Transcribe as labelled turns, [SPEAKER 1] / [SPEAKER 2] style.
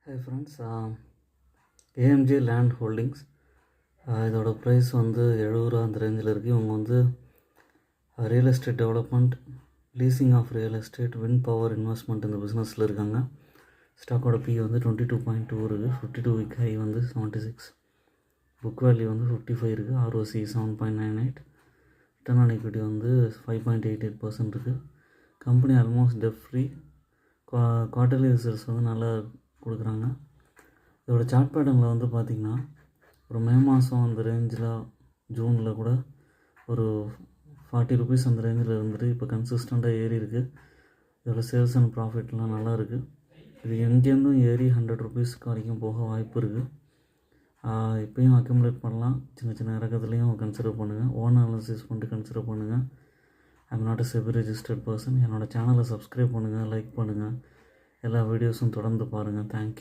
[SPEAKER 1] Hi friends, AMG Land Holdings இதோட price வந்து 70 ரூபா அந்த ரேஞ்சில் இருக்குது. இவங்க வந்து real estate development, leasing of real estate, wind power investment இந்த பிஸ்னஸில் இருக்காங்க. ஸ்டாக்கோட பி வந்து 22.2 இருக்குது. 52 வீக் ஹை வந்து 76, புக் வேல்யூ வந்து 55 இருக்குது. ROC 7.98, ரிட்டர்ன் ஆன் ஈக்விட்டி வந்து 5.88% இருக்குது. Company almost debt free. Quarterly results வந்து நல்லா கொடுக்குறாங்க. இதோட சார்ட் பேட்டர்னில் வந்து பார்த்திங்கன்னா ஒரு மே மாதம் அந்த ரேஞ்சில், ஜூனில் கூட ஒரு 40 ருபீஸ் அந்த ரேஞ்சில் இருந்துட்டு இப்போ கன்சிஸ்டண்ட்டாக ஏறி இருக்குது. இதோட சேல்ஸ் அண்ட் ப்ராஃபிட்லாம் நல்லா இருக்குது. இது எங்கேருந்தும் ஏறி 100 ருபீஸ்க்கு வரைக்கும் போக வாய்ப்பு இருக்குது. இப்போயும் அக்யூமுலேட் பண்ணலாம். சின்ன சின்ன இறக்கத்துலேயும் கன்சிடர் பண்ணுங்கள். ஓன் அனாலிசிஸ் பண்ணிட்டு கன்சிடர் பண்ணுங்கள். I'm not a SEBI registered person. என்னோடய சேனலை சப்ஸ்கிரைப் பண்ணுங்கள், லைக் பண்ணுங்கள். எல்லா வீடியோஸும் தொடர்ந்து பாருங்கள். தேங்க்யூ.